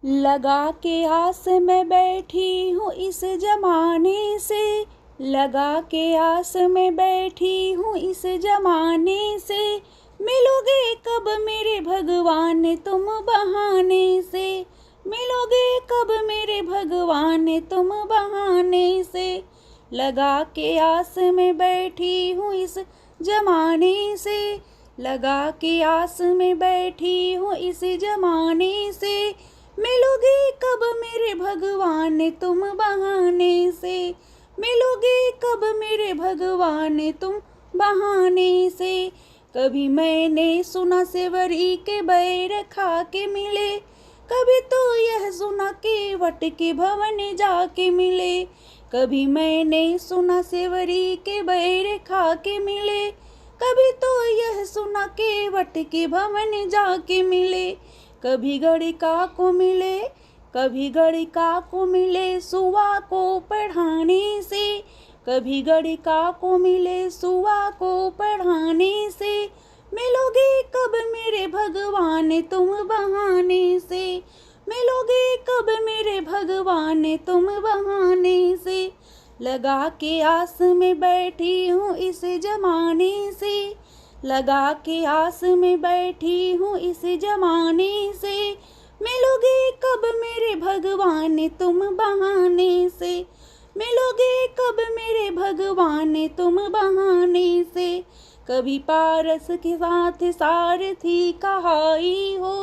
लगा के आस में बैठी हूँ इस जमाने से, लगा के आस में बैठी हूँ इस जमाने से। मिलोगे कब मेरे भगवान तुम बहाने से, मिलोगे कब मेरे भगवान तुम बहाने से। लगा के आस में बैठी हूँ इस जमाने से, लगा के आस में बैठी हूँ इस जमाने से। मिलोगे कब मेरे भगवान तुम बहाने से, मिलोगे कब मेरे भगवान तुम बहाने से। कभी मैंने सुना सेवरी के बैर खा के मिले, कभी तो यह सुना के वट के भवन जाके मिले। कभी मैंने सुना सेवरी के बैर खा के मिले, कभी तो यह सुना के वट के भवन जाके मिले। कभी गणिका को मिले, कभी गणिका को मिले सुआ को पढ़ाने से, कभी गणिका को मिले सुआ को पढ़ाने से। मिलोगे कब मेरे भगवान तुम बहाने से, मिलोगे कब मेरे भगवान तुम बहाने से। लगा के आस में बैठी हूँ इस जमाने से, लगा के आस में बैठी हूँ इस जमाने से। मिलोगे कब मेरे भगवान तुम बहाने से, मिलोगे कब मेरे भगवान तुम बहाने से। कभी पारस के साथ सारथी कहाई हो,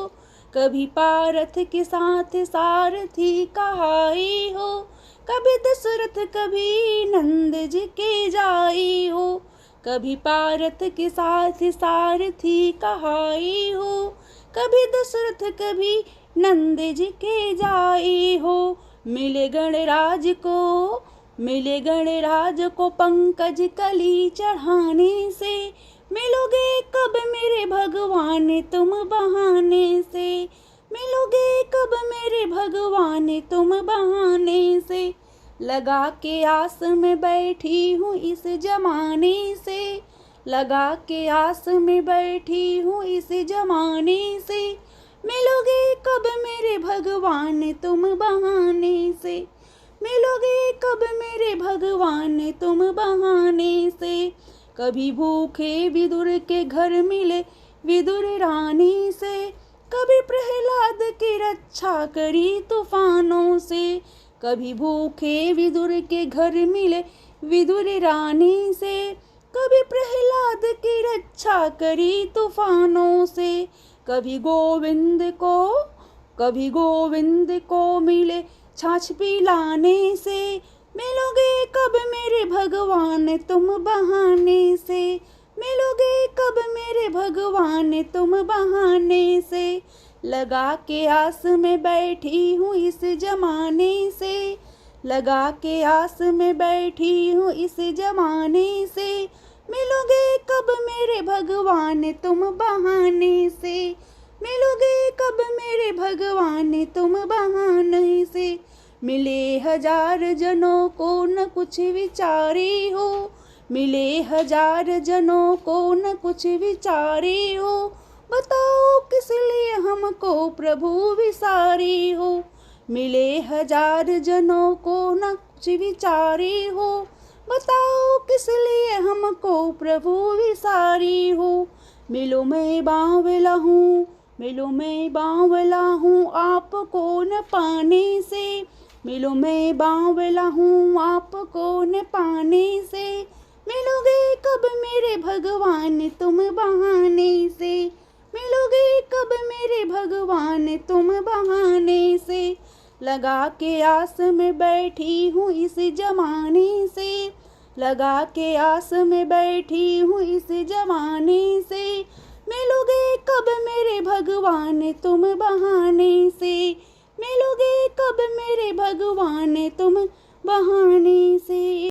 कभी पारथ के साथ सारथी कहाई हो। कभी दशरथ कभी नंद जी के जाई हो, कभी पारथ के साथ सारथी कहाई हो। कभी दशरथ कभी नंद जी के जाई हो। मिले गणराज को, मिले गणराज को पंकज कली चढ़ाने से। मिलोगे कब मेरे भगवान तुम बहाने से, मिलोगे कब मेरे भगवान तुम बहाने से। लगा के आस में बैठी हूँ इस जमाने से, लगा के आस में बैठी हूँ इस जमाने से। मिलोगे कब मेरे भगवान तुम बहाने से, मिलोगे कब मेरे भगवान तुम बहाने से। कभी भूखे विदुर के घर मिले विदुर रानी से, कभी प्रहलाद की रक्षा करी तूफानों से। कभी भूखे विदुर के घर मिले विदुर रानी से, कभी प्रहलाद की रक्षा करी तूफानों से। कभी गोविंद को, कभी गोविंद को मिले छाछ पिलाने से। मिलोगे कब मेरे भगवान तुम बहाने से, मिलोगे कब मेरे भगवान तुम बहाने से। लगा के आस में बैठी हूँ इस जमाने से, लगा के आस में बैठी हूँ इस जमाने से। मिलोगे कब मेरे भगवान तुम बहाने से, मिलोगे कब मेरे भगवान तुम बहाने से। मिले हजार जनों को न कुछ विचारे हो, मिले हजार जनों को न कुछ विचारे हो। बताओ किस लिए हमको प्रभु विसारे हो। मिले हजार जनों को न कुछ विचारे हो, बताओ किस लिए हमको प्रभु विसारी हो। मिलो मैं बावला हूँ, मिलो मैं बावला हूँ आपको न पाने से। मिलो मैं बावला हूँ आपको न पाने से। मिलोगे कब मेरे भगवान तुम बहाने से, मिलोगे कब मेरे भगवान तुम बहाने से। लगा के आस में बैठी हूँ इस जमाने से, लगा के आस में बैठी हूँ इस जमाने से। मिलोगे कब मेरे भगवान तुम बहाने से, मिलोगे कब मेरे भगवान तुम बहाने से।